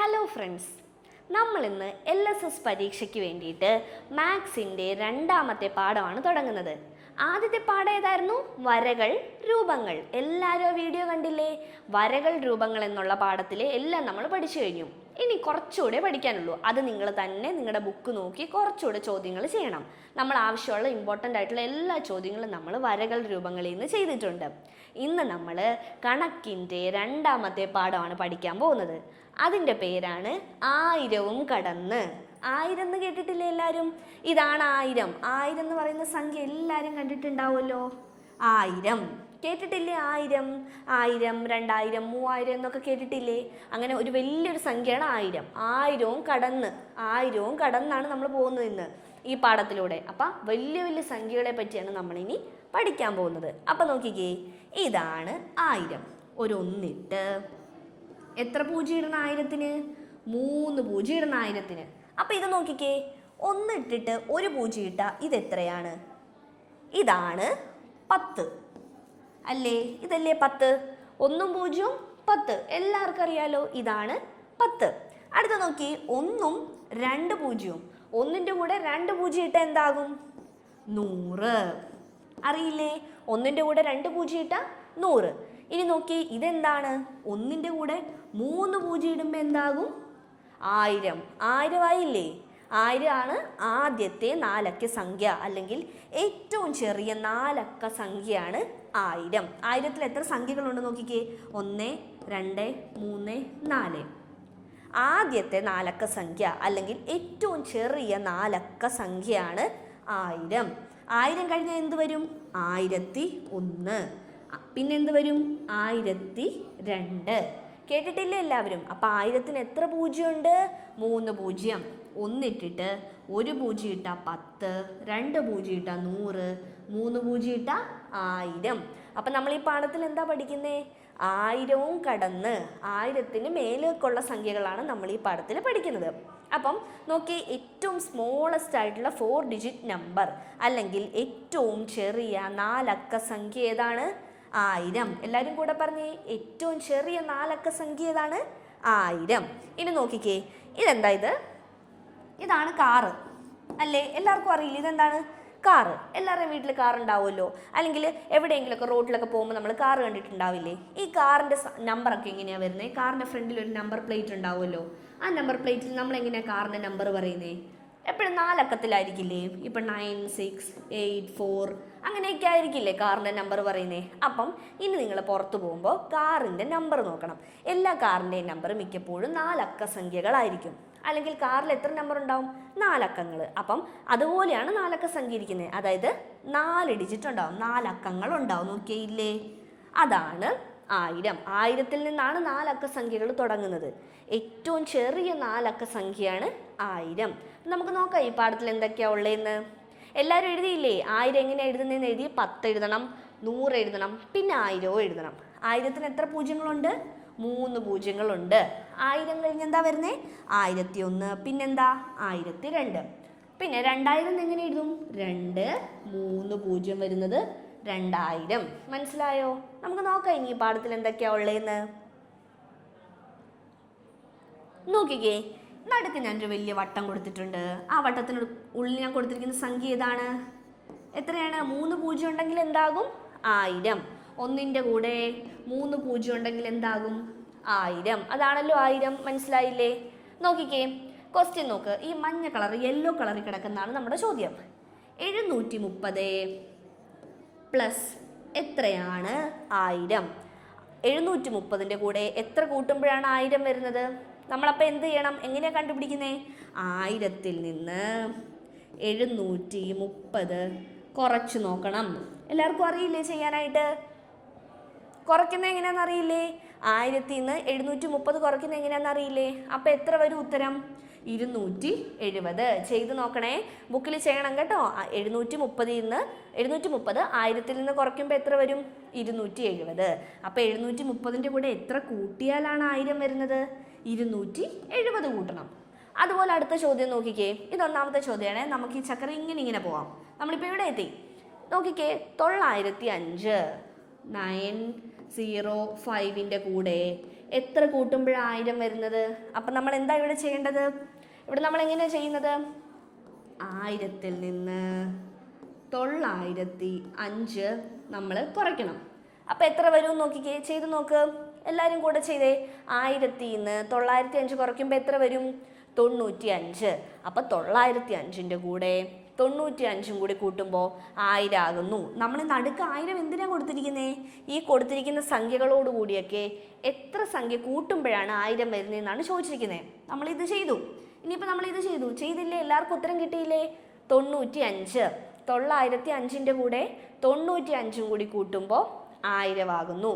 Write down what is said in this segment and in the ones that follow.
Hello friends, നമ്മളിന്ന് LSS പരീക്ഷയ്ക്ക് വേണ്ടിയിട്ട് മാത്സിൻ്റെ രണ്ടാമത്തെ പാഠമാണ് തുടങ്ങുന്നത്. ആദ്യത്തെ പാഠം ഏതായിരുന്നു? വരകൾ, രൂപങ്ങൾ. എല്ലാവരും വീഡിയോ കണ്ടില്ലേ? വരകൾ, രൂപങ്ങൾ എന്നുള്ള പാഠത്തിൽ എല്ലാം നമ്മൾ പഠിച്ചു കഴിഞ്ഞു. ഇനി കുറച്ചുകൂടെ പഠിക്കാനുള്ളൂ. അത് നിങ്ങൾ തന്നെ നിങ്ങളുടെ ബുക്ക് നോക്കി കുറച്ചുകൂടെ ചോദ്യങ്ങൾ ചെയ്യണം. നമ്മൾ ആവശ്യമുള്ള ഇമ്പോർട്ടൻ്റ് ആയിട്ടുള്ള എല്ലാ ചോദ്യങ്ങളും നമ്മൾ വരകൾ, രൂപങ്ങളിൽ നിന്ന് ചെയ്തിട്ടുണ്ട്. ഇന്ന് നമ്മൾ കണക്കിൻ്റെ രണ്ടാമത്തെ പാഠമാണ് പഠിക്കാൻ പോകുന്നത്. അതിൻ്റെ പേരാണ് ആയിരവും കടന്ന്. ആയിരം എന്ന് കേട്ടിട്ടില്ലേ എല്ലാവരും? ഇതാണ് ആയിരം. ആയിരം എന്ന് പറയുന്ന സംഖ്യ എല്ലാവരും കണ്ടിട്ടുണ്ടാവുമല്ലോ. ആയിരം കേട്ടിട്ടില്ലേ? ആയിരം, 2000, 3000 എന്നൊക്കെ കേട്ടിട്ടില്ലേ? അങ്ങനെ ഒരു വലിയൊരു സംഖ്യയാണ് ആയിരം. ആയിരവും കടന്നാണ് നമ്മൾ പോകുന്നത് ഇന്ന് ഈ പാഠത്തിലൂടെ. അപ്പം വലിയ വലിയ സംഖ്യകളെ പറ്റിയാണ് നമ്മളിനി പഠിക്കാൻ പോകുന്നത്. അപ്പം നോക്കിക്കേ, ഇതാണ് ആയിരം. ഒരു ഒന്നിട്ട് എത്ര പൂജ്യം ഇടണം ആയിരത്തിന്? 3 പൂജ്യം ഇടണം ആയിരത്തിന്. അപ്പം ഇത് നോക്കിക്കേ, ഒന്നിട്ടിട്ട് ഒരു പൂജ്യം ഇട്ടാൽ ഇതെത്രയാണ്? ഇതാണ് 10 അല്ലേ? ഇതല്ലേ 10. 1 0 10. എല്ലാവർക്കും അറിയാലോ, ഇതാണ് 10. അടുത്ത നോക്കി, 1 2 0. ഒന്നിൻ്റെ കൂടെ 2 പൂജ്യം ഇട്ടാൽ എന്താകും? 100. അറിയില്ലേ? ഒന്നിൻ്റെ കൂടെ 2 പൂജ്യം ഇട്ടാൽ 100. ഇനി നോക്കി, ഇതെന്താണ്? ഒന്നിൻ്റെ കൂടെ 3 പൂജ്യം ഇടുമ്പോൾ എന്താകും? 1000. 1000 ആയില്ലേ? 1000 ആണ് ആദ്യത്തെ 4 അക്ക സംഖ്യ, അല്ലെങ്കിൽ ഏറ്റവും ചെറിയ 4 അക്ക സംഖ്യയാണ് 1000. 1000ത്തിൽ എത്ര സംഖ്യകളുണ്ട് നോക്കിക്കേ? 1 2 3 4. ആദ്യത്തെ 4 അക്ക സംഖ്യ, അല്ലെങ്കിൽ ഏറ്റവും ചെറിയ 4 അക്ക സംഖ്യയാണ് 1000. 1000 കഴിഞ്ഞാൽ എന്ത് വരും? 1001. പിന്നെന്ത് വരും? 1002. കേട്ടിട്ടില്ലേ എല്ലാവരും? അപ്പം 1000ത്തിന് എത്ര പൂജ്യമുണ്ട്? 3 പൂജ്യം. ഒന്നിട്ടിട്ട് ഒരു പൂജ്യം ഇട്ടാൽ 10, 2 പൂജ്യം ഇട്ടാൽ 100, 3 പൂജ്യം ഇട്ടാൽ 1000. അപ്പം നമ്മൾ ഈ പാഠത്തിൽ എന്താ പഠിക്കുന്നത്? ആയിരവും കടന്ന് 1000ത്തിന് മേലേക്കുള്ള സംഖ്യകളാണ് നമ്മൾ ഈ പാഠത്തിൽ പഠിക്കുന്നത്. അപ്പം നോക്കി, ഏറ്റവും സ്മോളസ്റ്റ് ആയിട്ടുള്ള 4 ഡിജിറ്റ് നമ്പർ, അല്ലെങ്കിൽ ഏറ്റവും ചെറിയ 4 അക്ക സംഖ്യ ഏതാണ്? 1000. എല്ലാവരും കൂടെ പറഞ്ഞേ, ഏറ്റവും ചെറിയ 4 അക്ക സംഖ്യ ഏതാണ്? 1000. ഇനി നോക്കിക്കേ, ഇതെന്താ? ഇതാണ് കാറ് അല്ലേ? എല്ലാവർക്കും അറിയില്ല ഇതെന്താണ്? കാറ്. എല്ലാവരുടെയും വീട്ടിൽ കാർ ഉണ്ടാവുമല്ലോ, അല്ലെങ്കിൽ എവിടെയെങ്കിലുമൊക്കെ റോഡിലൊക്കെ പോകുമ്പോൾ നമ്മൾ കാർ കണ്ടിട്ടുണ്ടാവില്ലേ? ഈ കാറിൻ്റെ നമ്പറൊക്കെ എങ്ങനെയാണ് വരുന്നത്? കാറിൻ്റെ ഫ്രണ്ടിൽ ഒരു നമ്പർ പ്ലേറ്റ് ഉണ്ടാവുമല്ലോ. ആ നമ്പർ പ്ലേറ്റിൽ നമ്മൾ എങ്ങനെയാണ് കാറിൻ്റെ നമ്പർ പറയുന്നത്? എപ്പോഴും 4 അക്കത്തിലായിരിക്കില്ലേ? ഇപ്പം 9 6 8 4 അങ്ങനെയൊക്കെ ആയിരിക്കില്ലേ കാറിൻ്റെ നമ്പർ പറയുന്നത്? അപ്പം ഇനി നിങ്ങൾ പുറത്ത് പോകുമ്പോൾ കാറിൻ്റെ നമ്പർ നോക്കണം. എല്ലാ കാറിൻ്റെയും നമ്പർ മിക്കപ്പോഴും 4 അക്ക സംഖ്യകളായിരിക്കും. അല്ലെങ്കിൽ കാറിൽ എത്ര നമ്പർ ഉണ്ടാവും? 4 അക്കങ്ങൾ. അപ്പം അതുപോലെയാണ് 4 അക്ക സംഖ്യ ഇരിക്കുന്നത്. അതായത് 4 ഡിജിറ്റ് ഉണ്ടാവും, 4 അക്കങ്ങൾ ഉണ്ടാവും. നോക്കിയില്ലേ? അതാണ് 1000. 1000ത്തിൽ നിന്നാണ് 4 അക്ക സംഖ്യകൾ തുടങ്ങുന്നത്. ഏറ്റവും ചെറിയ 4 അക്ക സംഖ്യയാണ് 1000. നമുക്ക് നോക്കാം ഈ പാഠത്തിൽ എന്തൊക്കെയാണ് ഉള്ളതെന്ന്. എല്ലാവരും എഴുതിയില്ലേ? 1000 എങ്ങനെയാണ് എഴുതുന്നതെന്ന് എഴുതി. 10 എഴുതണം, 100 എഴുതണം, പിന്നെ 1000 എഴുതണം. 1000ത്തിന് എത്ര പൂജ്യങ്ങളുണ്ട്? 3 പൂജ്യങ്ങളുണ്ട്. 1000 കഴിഞ്ഞ് എന്താ വരുന്നത്? 1001. പിന്നെന്താ? 1002. പിന്നെ 2000 എങ്ങനെ എഴുതും? 2 3 പൂജ്യം വരുന്നത് 2000. മനസ്സിലായോ? നമുക്ക് നോക്കാം ഇനി ഈ പാഠത്തിൽ എന്തൊക്കെയാ ഉള്ളതെന്ന്. നോക്കിക്കേ, നടുക്ക് ഞാനൊരു വലിയ വട്ടം കൊടുത്തിട്ടുണ്ട്. ആ വട്ടത്തിന് ഉള്ളിൽ ഞാൻ കൊടുത്തിരിക്കുന്ന സംഖ്യ ഏതാണ്? എത്രയാണ്? 3 പൂജ്യം ഉണ്ടെങ്കിൽ എന്താകും? 1000. ഒന്നിൻ്റെ കൂടെ 3 പൂജ്യം ഉണ്ടെങ്കിൽ എന്താകും? 1000. അതാണല്ലോ 1000. മനസ്സിലായില്ലേ? നോക്കിക്കേ, ക്വസ്റ്റ്യൻ നോക്ക്. ഈ മഞ്ഞ കളർ, യെല്ലോ കളറിൽ കിടക്കുന്നതാണ് നമ്മുടെ ചോദ്യം. 730 പ്ലസ് എത്രയാണ് 1000? 730ൻ്റെ കൂടെ എത്ര കൂട്ടുമ്പോഴാണ് 1000 വരുന്നത്? നമ്മളപ്പോൾ എന്ത് ചെയ്യണം? എങ്ങനെയാണ് കണ്ടുപിടിക്കുന്നത്? 1000ത്തിൽ നിന്ന് 730 കുറച്ച് നോക്കണം. എല്ലാവർക്കും അറിയില്ലേ ചെയ്യാനായിട്ട്? കുറയ്ക്കുന്നത് എങ്ങനെയാണെന്ന് അറിയില്ലേ? 1000ത്തിൽ നിന്ന് 730 കുറയ്ക്കുന്നത് എങ്ങനെയാണെന്ന് അറിയില്ലേ? അപ്പോൾ എത്ര വരും ഉത്തരം? 270. ചെയ്ത് നോക്കണേ, ബുക്കിൽ ചെയ്യണം കേട്ടോ. 730 1000ത്തിൽ നിന്ന് കുറയ്ക്കുമ്പോൾ എത്ര വരും? 270. അപ്പോൾ 730ൻ്റെ കൂടെ എത്ര കൂട്ടിയാലാണ് 1000 വരുന്നത്? 270 കൂട്ടണം. അതുപോലെ അടുത്ത ചോദ്യം നോക്കിക്കേ. ഇതൊന്നാമത്തെ ചോദ്യമാണ്. നമുക്ക് ഈ ചക്രം ഇങ്ങനെ പോവാം. നമ്മളിപ്പോൾ ഇവിടെ എത്തി. നോക്കിക്കേ, 905 9 05ൻ്റെ കൂടെ എത്ര കൂട്ടുമ്പോഴാണ് 1000 വരുന്നത്? അപ്പം നമ്മൾ എന്താ ഇവിടെ ചെയ്യേണ്ടത്? ഇവിടെ നമ്മൾ എങ്ങനെയാണ് ചെയ്യുന്നത്? 1000-ൽ നിന്ന് 905 നമ്മൾ കുറയ്ക്കണം. അപ്പം എത്ര വരും നോക്കിക്കേ, ചെയ്ത് നോക്ക്. എല്ലാവരും കൂടെ ചെയ്തേ. 1000-ൽ നിന്ന് 905 കുറയ്ക്കുമ്പോൾ എത്ര വരും? 95. അപ്പം 905ൻ്റെ കൂടെ 95 കൂടി കൂട്ടുമ്പോൾ 1000 ആകുന്നു. നമ്മൾ നടുക്ക് 1000 എന്തിനാണ് കൊടുത്തിരിക്കുന്നത്? ഈ കൊടുത്തിരിക്കുന്ന സംഖ്യകളോട് കൂടിയൊക്കെ എത്ര സംഖ്യ കൂട്ടുമ്പോഴാണ് 1000 വരുന്നതെന്നാണ് ചോദിച്ചിരിക്കുന്നത്. നമ്മളിത് ചെയ്തു. ഇനിയിപ്പോൾ നമ്മളിത് ചെയ്തില്ലേ? എല്ലാവർക്കും ഉത്തരം കിട്ടിയില്ലേ? 95. 905ൻ്റെ കൂടെ 95 കൂടി കൂട്ടുമ്പോൾ 1000 ആകുന്നു.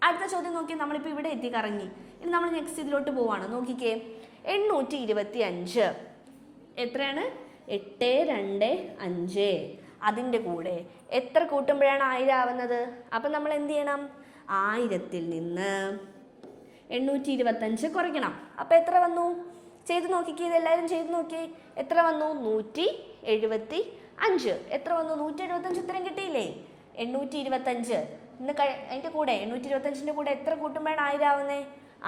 അടുത്ത ചോദ്യം നോക്കി, നമ്മളിപ്പോൾ ഇവിടെ എത്തി കറങ്ങി. ഇനി നമ്മൾ നെക്സ്റ്റ് ഇതിലോട്ട് പോവാണ്. നോക്കിക്കേ, 825 എത്രയാണ്? 825. അതിൻ്റെ കൂടെ എത്ര കൂട്ടുമ്പോഴാണ് 1000 ആവുന്നത്? അപ്പം നമ്മൾ എന്ത് ചെയ്യണം? 1000-ൽ നിന്ന് 825 കുറയ്ക്കണം. അപ്പം എത്ര വന്നു? ചെയ്ത് നോക്കിക്കേ, ഇതെല്ലാവരും ചെയ്ത് നോക്കിയേ. എത്ര വന്നു? 175. എത്ര വന്നു? 175 ഉത്തരം കിട്ടിയില്ലേ? 825 ഇന്ന് അതിൻ്റെ കൂടെ 825ൻ്റെ കൂടെ എത്ര കൂട്ടുമ്പോഴാണ് 1000 ആവുന്നത്?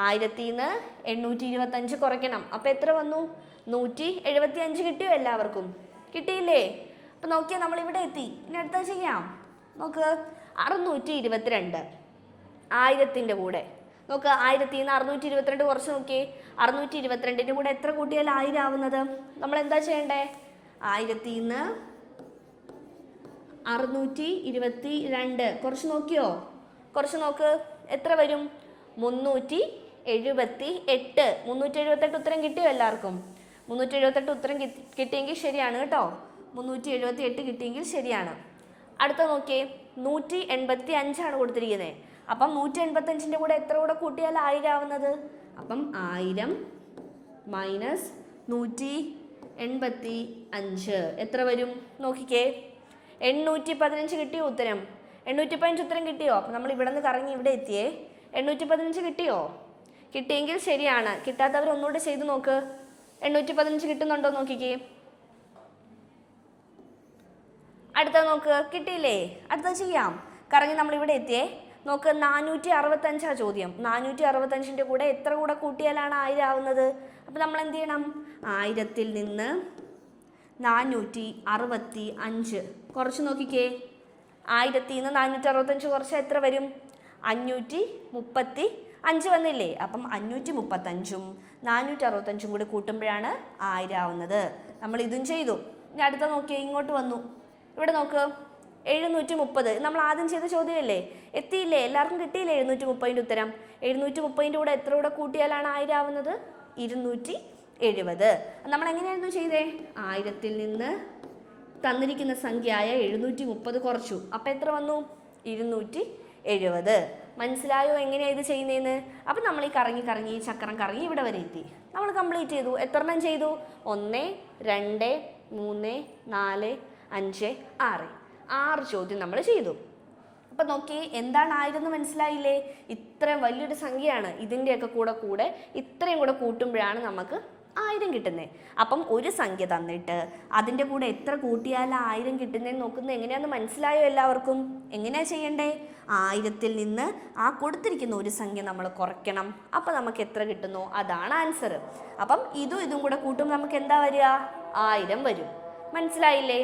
1000-ൽ നിന്ന് 825 കുറയ്ക്കണം. അപ്പം എത്ര വന്നു? 175 കിട്ടിയോ? എല്ലാവർക്കും കിട്ടിയില്ലേ? അപ്പം നോക്കിയാൽ നമ്മളിവിടെ എത്തി. ഇനി അടുത്ത ചെയ്യാം. നോക്ക്, 622 1000-ൻ്റെ കൂടെ നോക്ക്. 1000-ൽ നിന്ന് 622 കുറച്ച് നോക്കിയേ. 622ൻ്റെ കൂടെ എത്ര കൂട്ടിയാൽ 1000 ആവുന്നത്? നമ്മൾ എന്താ ചെയ്യണ്ടേ? 1000-ൽ നിന്ന് 622 കുറച്ച് നോക്കിയോ? കുറച്ച് നോക്ക്, എത്ര വരും? 378. 378 ഉത്തരം കിട്ടിയോ എല്ലാവർക്കും? 378 ഉത്തരം കിട്ടിയെങ്കിൽ ശരിയാണ് കേട്ടോ. 378 കിട്ടിയെങ്കിൽ ശരിയാണ്. അടുത്ത നോക്കിയേ, 185 കൊടുത്തിരിക്കുന്നത്. അപ്പം 185ൻ്റെ കൂടെ എത്ര കൂടെ കൂട്ടിയാൽ 1000 ആവുന്നത്? അപ്പം 1000 മൈനസ് 185 എത്ര വരും നോക്കിക്കേ? 815 കിട്ടിയോ ഉത്തരം? 815 ഉത്തരം കിട്ടിയോ? അപ്പം നമ്മൾ ഇവിടെ നിന്ന് കറങ്ങി ഇവിടെ എത്തിയേ. 815 കിട്ടിയോ? കിട്ടിയെങ്കിൽ ശരിയാണ്. കിട്ടാത്തവർ ഒന്നുകൂടെ ചെയ്ത് നോക്ക്. 815 കിട്ടുന്നുണ്ടോ നോക്കിക്കേ. അടുത്ത നോക്ക്, കിട്ടിയില്ലേ? അടുത്ത ചെയ്യാം. കറങ്ങി നമ്മളിവിടെ എത്തിയേ. നോക്ക്, 465 ചോദ്യം. 465ൻ്റെ കൂടെ എത്ര കൂടെ കൂട്ടിയാലാണ് 1000 ആവുന്നത്? അപ്പം നമ്മൾ എന്ത് ചെയ്യണം? 1000-ൽ നിന്ന് 465 കുറച്ച് നോക്കിക്കേ. 1000-ൽ നിന്ന് 465 കുറച്ച് എത്ര വരും? 535 വന്നില്ലേ? അപ്പം 535-ഉം 465-ഉം കൂടി കൂട്ടുമ്പോഴാണ് 1000 ആവുന്നത്. നമ്മൾ ഇതും ചെയ്തു. ഇനി അടുത്ത നോക്കിയേ, ഇങ്ങോട്ട് വന്നു. ഇവിടെ നോക്ക്, 730 നമ്മൾ ആദ്യം ചെയ്ത ചോദ്യമല്ലേ? എത്തിയില്ലേ? എല്ലാവർക്കും കിട്ടിയില്ലേ 730ൻ്റെ ഉത്തരം? 730ൻ്റെ കൂടെ എത്ര കൂടെ കൂട്ടിയാലാണ് 1000 ആവുന്നത്? 270. നമ്മൾ എങ്ങനെയായിരുന്നു ചെയ്തേ? 1000-ൽ നിന്ന് തന്നിരിക്കുന്ന സംഖ്യയായ 730 കുറച്ചു. അപ്പം എത്ര വന്നു? 270. മനസ്സിലായോ എങ്ങനെയാണ് ഇത് ചെയ്യുന്നതെന്ന്? അപ്പം നമ്മൾ ഈ കറങ്ങി ചക്രം കറങ്ങി ഇവിടെ വരെ എത്തി. നമ്മൾ കംപ്ലീറ്റ് ചെയ്തു. എത്ര എണ്ണം ചെയ്തു? 1 2 3 4 5 6 6 ചോദ്യം നമ്മൾ ചെയ്തു. അപ്പം നോക്കി, എന്താണ് 1000 എന്ന് മനസ്സിലായില്ലേ? ഇത്രയും വലിയൊരു സംഖ്യയാണ്. ഇതിൻ്റെയൊക്കെ കൂടെ ഇത്രയും കൂടെ കൂട്ടുമ്പോഴാണ് നമുക്ക് 1000 കിട്ടുന്നത്. അപ്പം ഒരു സംഖ്യ തന്നിട്ട് അതിൻ്റെ കൂടെ എത്ര കൂട്ടിയാൽ 1000 കിട്ടുന്നതെന്ന് നോക്കുന്നത് എങ്ങനെയാണെന്ന് മനസ്സിലായോ എല്ലാവർക്കും? എങ്ങനെയാണ് ചെയ്യണ്ടേ? 1000-ൽ നിന്ന് ആ കൊടുത്തിരിക്കുന്ന ഒരു സംഖ്യ നമ്മൾ കുറയ്ക്കണം. അപ്പം നമുക്ക് എത്ര കിട്ടുന്നോ അതാണ് ആൻസർ. അപ്പം ഇതും കൂടെ കൂട്ടുമ്പോൾ നമുക്ക് എന്താ വരിക? 1000 വരും. മനസ്സിലായില്ലേ?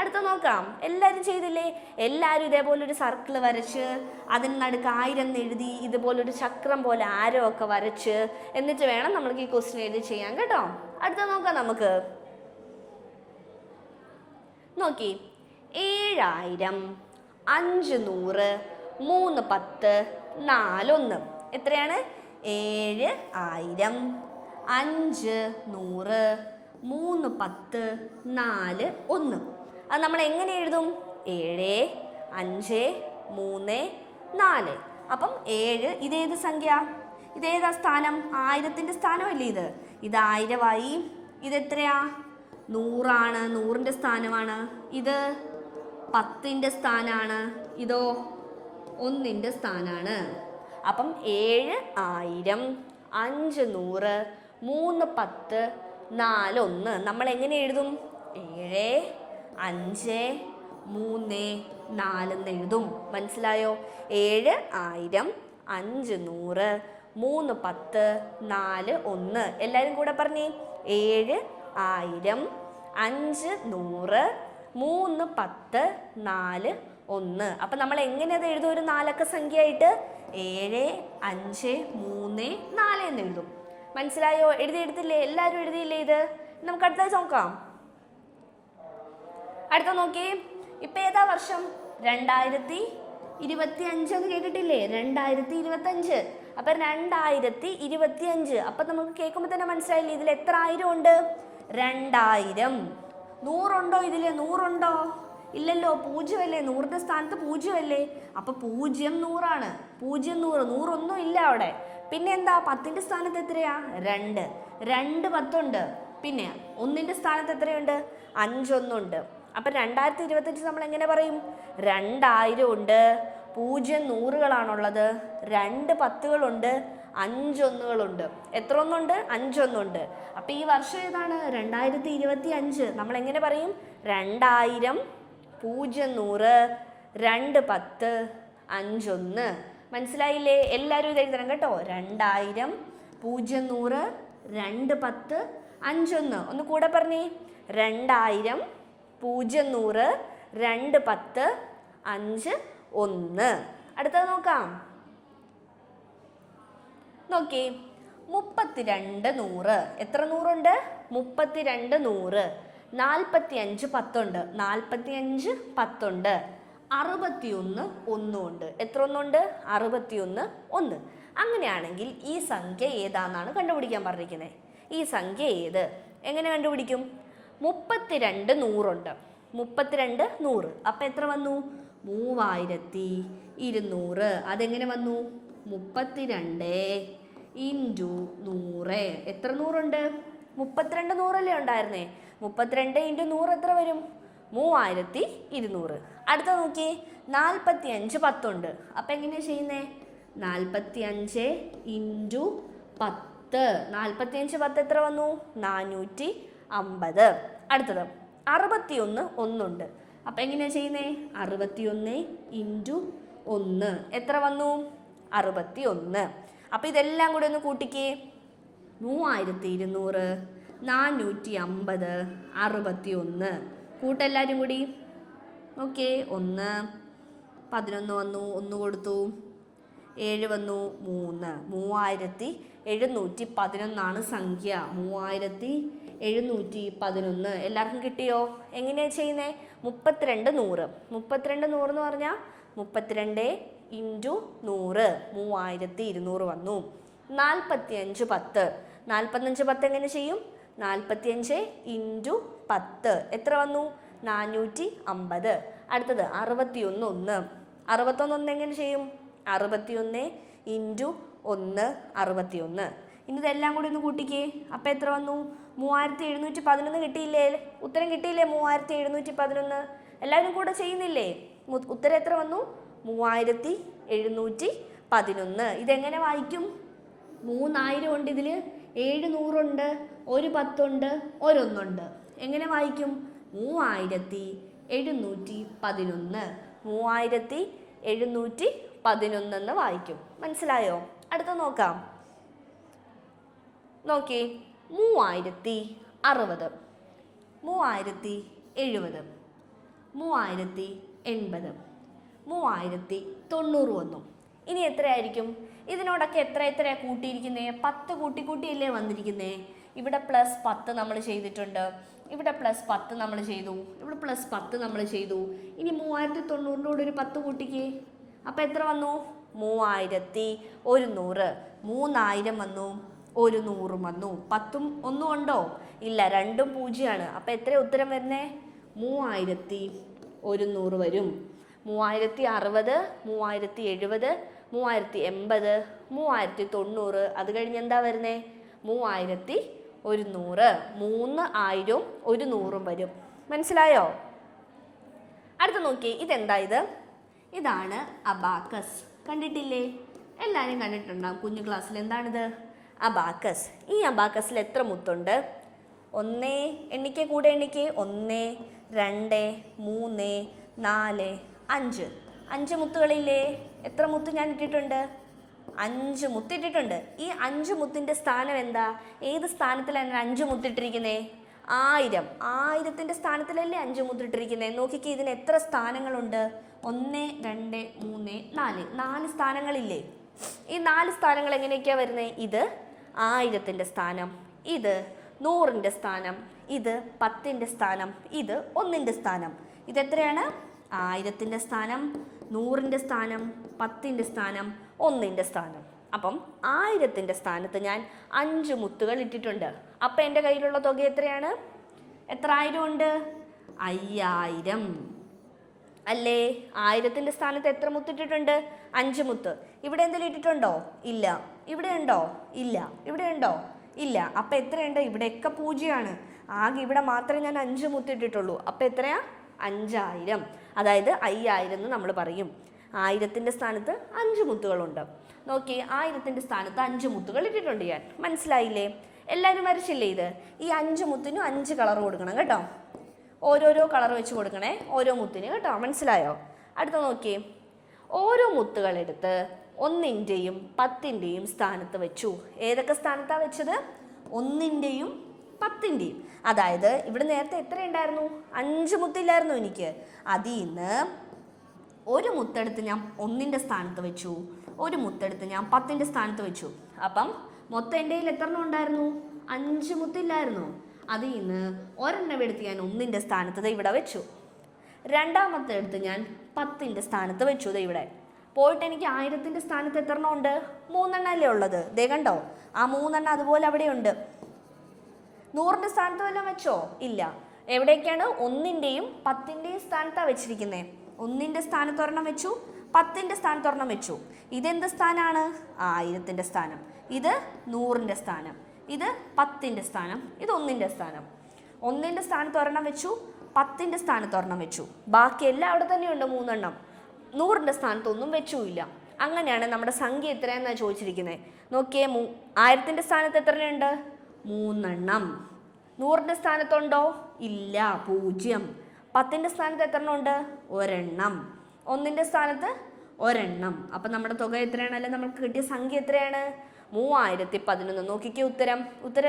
അടുത്ത നോക്കാം. എല്ലാവരും ചെയ്തില്ലേ? എല്ലാവരും ഇതേപോലൊരു സർക്കിൾ വരച്ച് അതിന് നടുക്ക് 1000 എന്ന് എഴുതി ഇതുപോലൊരു ചക്രം പോലെ ആരോ ഒക്കെ വരച്ച് എന്നിട്ട് വേണം നമ്മൾക്ക് ഈ ക്വസ്റ്റ്യൻ എഴുതി ചെയ്യാൻ കേട്ടോ. അടുത്ത നോക്കാം നമുക്ക്. നോക്കി, 7000 500 3 10 4 1 എത്രയാണ്? 7000 500 3 10 4 1. അത് നമ്മൾ എങ്ങനെ എഴുതും? 7 5 3 4. അപ്പം 7 ഇതേത് സംഖ്യ? ഇതേതാ സ്ഥാനം? 1000-ൻ്റെ സ്ഥാനമല്ലേ ഇത്? ഇത് 1000-ആയി. ഇതെത്രയാ? 100 100-ൻ്റെ സ്ഥാനമാണ്. ഇത് 10-ൻ്റെ സ്ഥാനമാണ്. ഇതോ 1-ൻ്റെ സ്ഥാനമാണ്. അപ്പം 7000 500 3 10 4 1. നമ്മൾ എങ്ങനെ എഴുതും? 7 5 3 4 എന്ന് എഴുതും. മനസ്സിലായോ? 7 1000, 5 100, 3 10, 4 1. എല്ലാവരും കൂടെ പറഞ്ഞേ. 7 1000, 5 100, 3 10, 4 1. അപ്പം നമ്മൾ എങ്ങനെ അത് എഴുതും? ഒരു 4 അക്ക സംഖ്യയായിട്ട് 7 5 3 4 എന്ന് എഴുതും. മനസ്സിലായോ? എടുത്തില്ലേ? എല്ലാവരും എഴുതിയില്ലേ? ഇത് നമുക്ക് അടുത്ത നോക്കാം. അടുത്ത നോക്കിയേ. ഇപ്പം ഏതാ വർഷം? 2025 എന്ന് കേട്ടിട്ടില്ലേ? 2025. അപ്പം 2025. അപ്പം നമുക്ക് കേൾക്കുമ്പോൾ തന്നെ മനസ്സിലായില്ലേ ഇതിൽ എത്ര ആയിരം ഉണ്ട്? 2000. 100 ഉണ്ടോ ഇതിൽ? 100 ഉണ്ടോ? ഇല്ലല്ലോ, 0 അല്ലേ? 100ന്റെ സ്ഥാനത്ത് 0 അല്ലേ? അപ്പം 0 100 0 100. 100 ഒന്നും ഇല്ല അവിടെ. പിന്നെ എന്താ? 10ന്റെ സ്ഥാനത്ത് എത്രയാ? 2. 2 10 ഉണ്ട്. പിന്നെ 1ന്റെ സ്ഥാനത്ത് എത്രയുണ്ട്? 5 1 അപ്പം 2025 നമ്മൾ എങ്ങനെ പറയും? 2000 ഉണ്ട്, 0 100കളാണുള്ളത്, 2 10കളുണ്ട്, 5 1കളുണ്ട്. എത്ര ഒന്നുണ്ട്? 5 1. അപ്പം ഈ വർഷം ഏതാണ്? 2025. നമ്മൾ എങ്ങനെ പറയും? 2000 0 100 2 10 5 1. മനസ്സിലായില്ലേ? എല്ലാവരും ഇത് എഴുതണം കേട്ടോ. 2000 0 100 2 10 5 1. ഒന്ന് കൂടെ പറഞ്ഞേ. 2000 0 100 2 10 5 1. അടുത്തത് നോക്കാം. നോക്കി. 32 100. എത്ര 100 ഉണ്ട്? 32 100. 45 10 ഉണ്ട്. 45 10 ഉണ്ട്. 61 1 ഉണ്ട്. എത്ര ഒന്നുണ്ട്? 61 1. അങ്ങനെയാണെങ്കിൽ ഈ സംഖ്യ ഏതാണെന്നാണ് കണ്ടുപിടിക്കാൻ പറഞ്ഞിരിക്കുന്നത്. ഈ സംഖ്യ ഏത്? എങ്ങനെ കണ്ടുപിടിക്കും? 32 100 ഉണ്ട്. 32 100. അപ്പം എത്ര വന്നു? 3200. അതെങ്ങനെ വന്നു? 32 ഇൻറ്റു 100. എത്ര 100 ഉണ്ട്? 32 100 അല്ലേ ഉണ്ടായിരുന്നേ? 32 ഇൻറ്റു 100 എത്ര വരും? 3200. അടുത്ത നോക്കി. 45 10 ഉണ്ട്. അപ്പം എങ്ങനെയാണ് ചെയ്യുന്നേ? 45 ഇൻറ്റു 10. 45 10 എത്ര വന്നു? 450. അടുത്തത് 61 1 ഉണ്ട്. അപ്പം എങ്ങനെയാണ് ചെയ്യുന്നേ? 61 ഇൻറ്റു 1 എത്ര വന്നു? 61. അപ്പം ഇതെല്ലാം കൂടി ഒന്ന് കൂട്ടിക്കേ. 3200 450 61. കൂട്ടെല്ലാവരും കൂടി. ഓക്കെ. 1 11 വന്നു, 1 കൊടുത്തു, 7 വന്നു, 3. 3711 സംഖ്യ. 3711. എല്ലാവർക്കും കിട്ടിയോ? എങ്ങനെയാണ് ചെയ്യുന്നത്? 32 100. 32 100 എന്ന് പറഞ്ഞാൽ 32 ഇൻറ്റു 100 3200 വന്നു. 45 10. 45 10 എങ്ങനെ ചെയ്യും? 45 ഇൻറ്റു 10 എത്ര വന്നു? 450. അടുത്തത് 61 1. 61 1 എങ്ങനെ ചെയ്യും? 61 ഇൻറ്റു 1 61. ഇനി ഇതെല്ലാം കൂടി ഒന്ന് കൂട്ടിക്കേ. അപ്പം എത്ര വന്നു? 3711 കിട്ടിയില്ലേ? ഉത്തരം കിട്ടിയില്ലേ? 3711. എല്ലാവരും കൂടെ ചെയ്യുന്നില്ലേ? ഉത്തരം എത്ര വന്നു? 3711. ഇതെങ്ങനെ വായിക്കും? 3000 ഉണ്ട് ഇതിൽ, 700 ഉണ്ട്, ഒരു 10 ഉണ്ട്, ഒരു 1 ഉണ്ട്. എങ്ങനെ വായിക്കും? 3711. 3711 എന്ന് വായിക്കും. മനസ്സിലായോ? അടുത്ത നോക്കാം. നോക്കി. 3060, 3070, 3080, 3090 വന്നു. ഇനി എത്രയായിരിക്കും? ഇതിനോടൊക്കെ എത്ര കൂട്ടിയിരിക്കുന്നേ? 10 കൂട്ടിയല്ലേ വന്നിരിക്കുന്നേ. ഇവിടെ +10 നമ്മൾ ചെയ്തിട്ടുണ്ട്, ഇവിടെ +10 നമ്മൾ ചെയ്തു, ഇവിടെ +10 നമ്മൾ ചെയ്തു. ഇനി 3090 ഒരു 10 കൂട്ടിക്കേ. അപ്പം എത്ര വന്നു? 3100. 3000 വന്നു, 100 വന്നു. 10ഉം 1 ഉണ്ടോ? ഇല്ല, 2ഉം 0 ആണ്. അപ്പം എത്ര ഉത്തരം വരുന്നേ? 3100 വരും. 3060, 3070, 3080, 3090. അത് കഴിഞ്ഞ് എന്താ വരുന്നേ? 3100. 3000ഉം 100ഉം വരും. മനസ്സിലായോ? അടുത്ത നോക്കി. ഇതെന്താ ഇത്? ഇതാണ് അബാക്കസ്. കണ്ടിട്ടില്ലേ? എല്ലാവരും കണ്ടിട്ടുണ്ടാകും കുഞ്ഞു ക്ലാസ്സിൽ. എന്താണിത്? അബാക്കസ്. ഈ അബാക്കസിൽ എത്ര മുത്തുണ്ട്? 1 എണ്ണിക്കെ, കൂടെ എണ്ണിക്കെ. 1 2 3 4 5. 5 മുത്തുകളില്ലേ? എത്ര മുത്ത് ഞാൻ ഇട്ടിട്ടുണ്ട്? 5 മുത്തിട്ടിട്ടുണ്ട്. ഈ 5 മുത്തിൻ്റെ സ്ഥാനം എന്താ? ഏത് സ്ഥാനത്തിലാണ് 5 മുത്തിട്ടിരിക്കുന്നത്? 1000. 1000ത്തിൻ്റെ സ്ഥാനത്തിലല്ലേ 5 മുത്തിട്ടിരിക്കുന്നത്? നോക്കിക്കേ, ഇതിന് എത്ര സ്ഥാനങ്ങളുണ്ട്? 1 2 3 4. 4 സ്ഥാനങ്ങളില്ലേ? ഈ 4 സ്ഥാനങ്ങൾ എങ്ങനെയൊക്കെയാണ് വരുന്നത്? ഇത് 1000ത്തിൻ്റെ സ്ഥാനം, ഇത് 100ൻ്റെ സ്ഥാനം, ഇത് 10ൻ്റെ സ്ഥാനം, ഇത് 1ൻ്റെ സ്ഥാനം. ഇതെത്രയാണ്? 1000ത്തിൻ്റെ സ്ഥാനം, 100ൻ്റെ സ്ഥാനം, 10ൻ്റെ സ്ഥാനം, 1ൻ്റെ സ്ഥാനം. അപ്പം 1000ത്തിൻ്റെ സ്ഥാനത്ത് ഞാൻ 5 മുത്തുകൾ ഇട്ടിട്ടുണ്ട്. അപ്പം എൻ്റെ കയ്യിലുള്ള തുക എത്രയാണ്? എത്ര ആയിരം ഉണ്ട്? 5000 അല്ലേ? 1000ത്തിൻ്റെ സ്ഥാനത്ത് എത്ര മുത്തിട്ടിട്ടുണ്ട്? 5 മുത്ത്. ഇവിടെ എന്തെങ്കിലും ഇട്ടിട്ടുണ്ടോ? ഇല്ല. ഇവിടെ ഉണ്ടോ? ഇല്ല. ഇവിടെ ഉണ്ടോ? ഇല്ല. അപ്പം എത്രയുണ്ട്? ഇവിടെയൊക്കെ 0ആണ്. ആകെ ഇവിടെ മാത്രമേ ഞാൻ 5 മുത്തിട്ടിട്ടുള്ളൂ. അപ്പം എത്രയാ? 5000. അതായത് 5000 എന്ന് നമ്മൾ പറയും. 1000ത്തിൻ്റെ സ്ഥാനത്ത് 5 മുത്തുകളുണ്ട്. നോക്കി, 1000ത്തിൻ്റെ സ്ഥാനത്ത് 5 മുത്തുകൾ ഇട്ടിട്ടുണ്ട് ഞാൻ. മനസ്സിലായില്ലേ? എല്ലാവരും വരച്ചില്ലേ ഇത്? ഈ 5 മുത്തിനും 5 കളർ കൊടുക്കണം കേട്ടോ. ഓരോരോ കളർ വെച്ച് കൊടുക്കണേ ഓരോ മുത്തിന് കേട്ടോ. മനസ്സിലായോ? അടുത്ത നോക്കിയേ, ഓരോ മുത്തുകളെടുത്ത് 1ൻ്റെയും 10ൻ്റെയും സ്ഥാനത്ത് വെച്ചു. ഏതൊക്കെ സ്ഥാനത്താണ് വെച്ചത്? 1ൻ്റെയും 10ൻ്റെയും. അതായത് ഇവിടെ നേരത്തെ എത്ര ഉണ്ടായിരുന്നു? 5 മുത്തില്ലായിരുന്നു എനിക്ക്. അതിൽ നിന്ന് ഒരു മുത്തെടുത്ത് ഞാൻ 1ൻ്റെ സ്ഥാനത്ത് വെച്ചു, ഒരു മുത്തെടുത്ത് ഞാൻ 10ൻ്റെ സ്ഥാനത്ത് വെച്ചു. അപ്പം മൊത്തം എൻ്റെ കയ്യിൽ എത്ര എണ്ണം ഉണ്ടായിരുന്നു? 5 മുത്തില്ലായിരുന്നു. അതിൽ നിന്ന് ഒരെണ്ണം എടുത്ത് ഞാൻ 1ൻ്റെ സ്ഥാനത്ത് ഇവിടെ വെച്ചു. രണ്ടാമത്തെ എടുത്ത് ഞാൻ 10ൻ്റെ സ്ഥാനത്ത് വെച്ചു. ഇവിടെ പോയിട്ട് എനിക്ക് 1000ത്തിൻ്റെ സ്ഥാനത്ത് എത്ര എണ്ണം ഉണ്ട്? 3 എണ്ണം അല്ലേ ഉള്ളത്? ദേ കണ്ടോ, ആ 3 എണ്ണം അതുപോലെ അവിടെയുണ്ട്. 100ൻ്റെ സ്ഥാനത്ത് വല്ലതും വെച്ചോ? ഇല്ല. എവിടേക്കാണ്? 1ൻ്റെയും 10ൻ്റെയും സ്ഥാനത്താണ് വെച്ചിരിക്കുന്നത്. 1ൻ്റെ സ്ഥാനത്ത് ഒരെണ്ണം വെച്ചു, 10ൻ്റെ സ്ഥാനത്ത് ഒരെണ്ണം വെച്ചു. ഇതെന്ത് സ്ഥാനമാണ്? 1000ത്തിൻ്റെ സ്ഥാനം. ഇത് 100ൻ്റെ സ്ഥാനം, ഇത് 10ൻ്റെ സ്ഥാനം, ഇത് 1ൻ്റെ സ്ഥാനം. 1ൻ്റെ സ്ഥാനത്ത് ഒരെണ്ണം വെച്ചു, 10ൻ്റെ സ്ഥാനത്ത് ഒരെണ്ണം വെച്ചു. ബാക്കി എല്ലാം അവിടെ തന്നെയുണ്ട് 3 എണ്ണം. 100ൻ്റെ സ്ഥാനത്ത് ഒന്നും വെച്ചുമില്ല. അങ്ങനെയാണ് നമ്മുടെ സംഖ്യ എത്രയാണെന്നാണ് ചോദിച്ചിരിക്കുന്നത്. നോക്കിയേ, 1000ത്തിൻ്റെ സ്ഥാനത്ത് എത്രയുണ്ട്? 3 എണ്ണം. 100ൻ്റെ സ്ഥാനത്തുണ്ടോ? ഇല്ല, 0. 10ൻ്റെ സ്ഥാനത്ത് എത്ര എണ്ണം ഉണ്ട്? ഒരെണ്ണം. 1ൻ്റെ സ്ഥാനത്ത് ഒരെണ്ണം. അപ്പം നമ്മുടെ തുക എത്രയാണ്? അല്ലെ നമുക്ക് കിട്ടിയ സംഖ്യ എത്രയാണ്? 3011. നോക്കിക്കേ, ഉത്തരം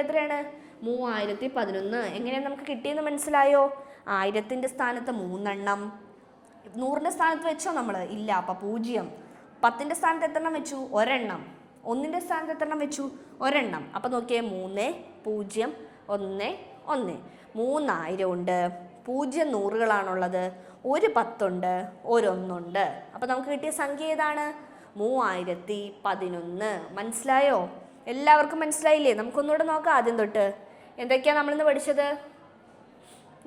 എത്രയാണ്? 3011. എങ്ങനെയാണ് നമുക്ക് കിട്ടിയെന്ന് മനസ്സിലായോ? 1000ത്തിൻ്റെ സ്ഥാനത്ത് 3 എണ്ണം. 100ൻ്റെ സ്ഥാനത്ത് വെച്ചോ നമ്മൾ? ഇല്ല, അപ്പം 0. 10ൻ്റെ സ്ഥാനത്ത് എത്ര എണ്ണം വെച്ചു? ഒരെണ്ണം. 1ൻ്റെ സ്ഥാനത്ത് എത്ര എണ്ണം വെച്ചു? ഒരെണ്ണം. അപ്പം നോക്കിയേ, 3 0 1 1. 3000 ഉണ്ട്, 0 നൂറുകളാണുള്ളത്, ഒരു 10 ഉണ്ട്, ഒരു 1 ഉണ്ട്. അപ്പം നമുക്ക് കിട്ടിയ സംഖ്യ ഏതാണ്? 3011. മനസ്സിലായോ? എല്ലാവർക്കും മനസ്സിലായില്ലേ? നമുക്കൊന്നുകൂടെ നോക്കാം ആദ്യം തൊട്ട്. എന്തൊക്കെയാണ് നമ്മളിന്ന് പഠിച്ചത്?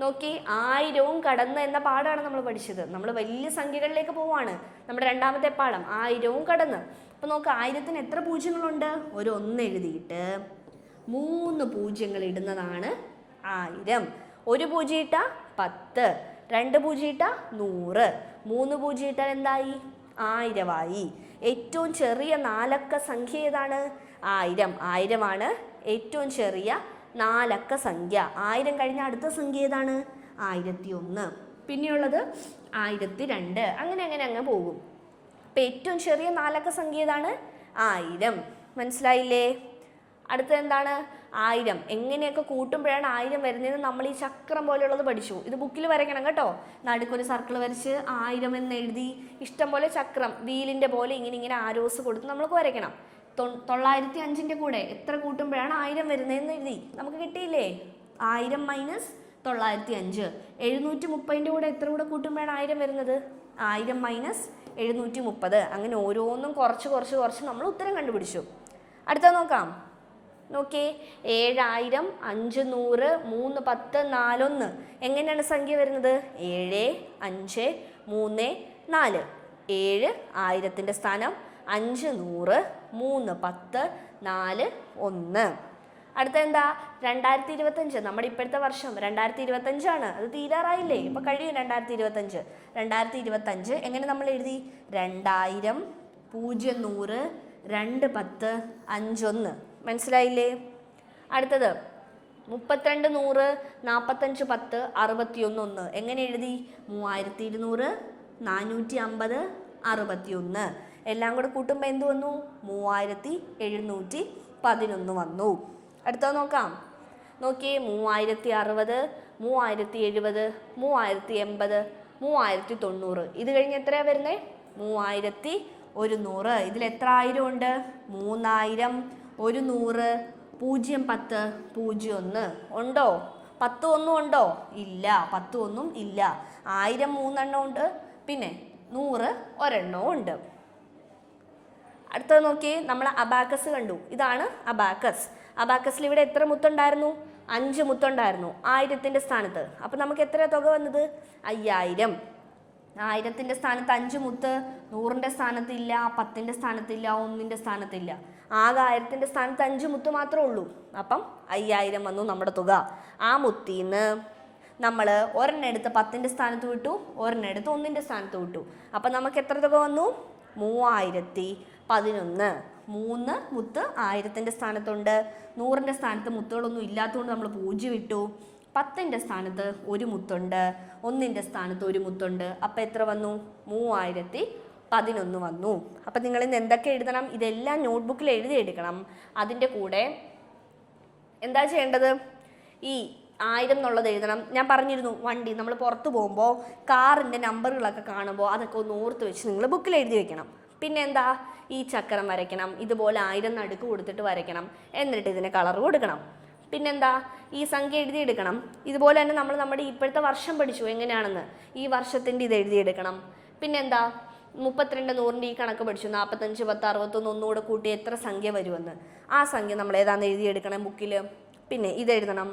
നോക്കി, 1000വും കടന്ന് എന്ന പാഠമാണ് നമ്മൾ പഠിച്ചത്. നമ്മൾ വലിയ സംഖ്യകളിലേക്ക് പോവാണ്. നമ്മുടെ രണ്ടാമത്തെ പാഠം 1000വും കടന്ന്. അപ്പോൾ നോക്ക്, 1000ത്തിന് എത്ര പൂജ്യങ്ങളുണ്ട്? ഒരു 1 എഴുതിയിട്ട് 3 പൂജ്യങ്ങൾ ഇടുന്നതാണ് 1000. 1 പൂജ്യം ഇട്ടാൽ 10, 2 പൂജ്യം ഇട്ടാൽ 100, 3 പൂജ്യം ഇട്ടാൽ എന്തായി? 1000 ആയി. ഏറ്റവും ചെറിയ 4 അക്ക സംഖ്യ ഏതാണ്? 1000. 1000 ആണ് ഏറ്റവും ചെറിയ 4 അക്ക സംഖ്യ. 1000 കഴിഞ്ഞ അടുത്ത സംഖ്യ ഏതാണ്? 1001. പിന്നെയുള്ളത് 1002. അങ്ങനെ അങ്ങ് പോകും. അപ്പം ഏറ്റവും ചെറിയ 4 അക്ക സംഖ്യ ഏതാണ്? 1000. മനസ്സിലായില്ലേ? അടുത്തത് എന്താണ്? 1000 എങ്ങനെയൊക്കെ കൂട്ടുമ്പോഴാണ് 1000 വരുന്നതെന്ന് നമ്മൾ ഈ ചക്രം പോലെയുള്ളത് പഠിച്ചു. ഇത് ബുക്കിൽ വരയ്ക്കണം കേട്ടോ. നടുക്കൊരു സർക്കിൾ വരച്ച് 1000 എന്ന് എഴുതി ഇഷ്ടം പോലെ ചക്രം വീലിൻ്റെ പോലെ ഇങ്ങനെ ആരോസ് കൊടുത്ത് നമ്മൾക്ക് വരയ്ക്കണം. 905ൻ്റെ കൂടെ എത്ര കൂട്ടുമ്പോഴാണ് 1000 വരുന്നതെന്ന് എഴുതി. നമുക്ക് കിട്ടിയില്ലേ? 1000 മൈനസ് 905. 730ൻ്റെ കൂടെ എത്ര കൂടെ കൂട്ടുമ്പോഴാണ് 1000 വരുന്നത്? 1000 മൈനസ് 730. അങ്ങനെ ഓരോന്നും കുറച്ച് നമ്മൾ ഉത്തരം കണ്ടുപിടിച്ചു. അടുത്തത് നോക്കാം. നോക്കിയേ, 7000 500 3 10 4 1. എങ്ങനെയാണ് സംഖ്യ വരുന്നത്? 7 5 3 4. 7 1000ത്തിൻ്റെ സ്ഥാനം, 5 100, 3 10 4 1. അടുത്ത എന്താ? 2025. നമ്മുടെ ഇപ്പോഴത്തെ വർഷം 2025 അത് തീരാറായില്ലേ? ഇപ്പം കഴിയും 2025. 2025 എങ്ങനെ നമ്മൾ എഴുതി? 2000 0 100 2 10 5 1. മനസ്സിലായില്ലേ? അടുത്തത് 32 100 45 10 61 1 എങ്ങനെ എഴുതി 3200 450 61 എല്ലാം കൂടെ കൂട്ടുമ്പോൾ എന്ത് വന്നു 3711 വന്നു. അടുത്തത് നോക്കാം. നോക്കിയേ 3060 3070 3080 3090 ഇത് കഴിഞ്ഞ് എത്രയാണ് വരുന്നത് 3100. ഇതിൽ എത്ര ആയിരം ഉണ്ട് 3000 100 0 10 0 1 ഉണ്ടോ 10 ഒന്നും ഉണ്ടോ ഇല്ല 10 ഒന്നും ഇല്ല 1000 3 ഉണ്ട് പിന്നെ 100 ഒരെണ്ണവും ഉണ്ട്. അടുത്തത് നോക്കിയേ നമ്മൾ അബാക്കസ് കണ്ടു. ഇതാണ് അബാക്കസ്. അബാക്കസിൽ ഇവിടെ എത്ര മുത്തുണ്ടായിരുന്നു 5 മുത്തുണ്ടായിരുന്നു 1000ന്റെ സ്ഥാനത്ത്. അപ്പം നമുക്ക് എത്ര തുക വന്നത് 5000. 1000ന്റെ സ്ഥാനത്ത് 5 മുത്ത് 100ന്റെ സ്ഥാനത്തില്ല 10ന്റെ സ്ഥാനത്തില്ല 1ന്റെ സ്ഥാനത്തില്ല. ആകെ 1000ന്റെ സ്ഥാനത്ത് 5 മുത്ത് മാത്രമേ ഉള്ളൂ. അപ്പം 5000 വന്നു നമ്മുടെ തുക. ആ മുത്തിന്ന് നമ്മൾ ഒരെണ്ണം എടുത്ത് 10ന്റെ സ്ഥാനത്ത് വിട്ടു ഒരെണ്ണം എടുത്ത് 1ന്റെ സ്ഥാനത്ത് വിട്ടു. അപ്പം നമുക്ക് എത്ര തുക വന്നു 3011. 3 മുത്ത് 1000ന്റെ സ്ഥാനത്തുണ്ട് 100ന്റെ സ്ഥാനത്ത് മുത്തുകളൊന്നും ഇല്ലാത്തതുകൊണ്ട് നമ്മൾ 0 ഇട്ടു. 10ന്റെ സ്ഥാനത്ത് 1 മുത്തുണ്ട് 1ന്റെ സ്ഥാനത്ത് 1 മുത്തുണ്ട്. അപ്പം എത്ര വന്നു 3011 വന്നു. അപ്പം നിങ്ങൾ ഇന്ന് എന്തൊക്കെ എഴുതണം ഇതെല്ലാം നോട്ട്ബുക്കിൽ എഴുതിയെടുക്കണം. അതിൻ്റെ കൂടെ എന്താ ചെയ്യേണ്ടത് ഈ 1000 എന്നുള്ളത് എഴുതണം. ഞാൻ പറഞ്ഞിരുന്നു വണ്ടി നമ്മൾ പുറത്ത് പോകുമ്പോൾ കാറിൻ്റെ നമ്പറുകളൊക്കെ കാണുമ്പോൾ അതൊക്കെ ഒന്ന് ഓർത്ത് വെച്ച് നിങ്ങൾ ബുക്കിൽ എഴുതി വെക്കണം. പിന്നെ എന്താ ഈ ചക്രം വരയ്ക്കണം. ഇതുപോലെ 1000 നടുക്ക് കൊടുത്തിട്ട് വരയ്ക്കണം. എന്നിട്ട് ഇതിന് കളർ കൊടുക്കണം. പിന്നെന്താ ഈ സംഖ്യ എഴുതിയെടുക്കണം. ഇതുപോലെ തന്നെ നമ്മൾ നമ്മുടെ ഇപ്പോഴത്തെ വർഷം പഠിച്ചു എങ്ങനെയാണെന്ന്. ഈ വർഷത്തിൻ്റെ ഇത് എഴുതിയെടുക്കണം. പിന്നെന്താ 32 100ൻ്റെ ഈ കണക്ക് പഠിച്ചു 45 10 61 ഒന്നുകൂടെ കൂട്ടി എത്ര സംഖ്യ വരുമെന്ന്. ആ സംഖ്യ നമ്മൾ ഏതാണെന്ന് എഴുതിയെടുക്കണം ബുക്കിൽ. പിന്നെ ഇതെഴുതണം.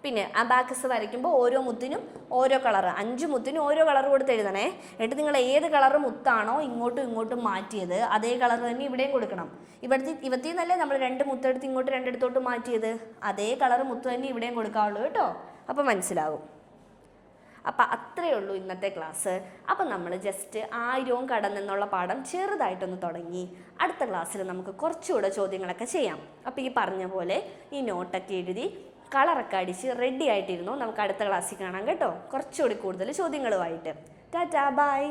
പിന്നെ അബാക്കസ് വരയ്ക്കുമ്പോൾ ഓരോ മുത്തിനും ഓരോ കളറ് 5 മുത്തിനും ഓരോ കളർ കൊടുത്ത് എഴുതണേ. എന്നിട്ട് നിങ്ങൾ ഏത് കളറ് മുത്താണോ ഇങ്ങോട്ടും ഇങ്ങോട്ടും മാറ്റിയത് അതേ കളർ തന്നെ ഇവിടെയും കൊടുക്കണം. ഇവത്തിൽ നിന്നല്ലേ നമ്മൾ 2 മുത്തെടുത്ത് ഇങ്ങോട്ട് 2 എടുത്തോട്ട് മാറ്റിയത്. അതേ കളർ മുത്ത് തന്നെ ഇവിടെയും കൊടുക്കാവുള്ളൂ കേട്ടോ. അപ്പോൾ മനസ്സിലാവും. അപ്പം അത്രയേ ഉള്ളൂ ഇന്നത്തെ ക്ലാസ്. അപ്പം നമ്മൾ ജസ്റ്റ് 1000 കടന്നെന്നുള്ള പാഠം ചെറുതായിട്ടൊന്ന് തുടങ്ങി. അടുത്ത ക്ലാസ്സിൽ നമുക്ക് കുറച്ചുകൂടെ ചോദ്യങ്ങളൊക്കെ ചെയ്യാം. അപ്പോൾ ഈ പറഞ്ഞ പോലെ ഈ നോട്ടൊക്കെ എഴുതി കളറൊക്കെ അടിച്ച് റെഡി ആയിട്ടിരുന്നു. നമുക്ക് അടുത്ത ക്ലാസ്സിൽ കാണാം കേട്ടോ. കുറച്ചുകൂടി കൂടുതൽ ചോദ്യങ്ങളുമായിട്ട്. Tata bye.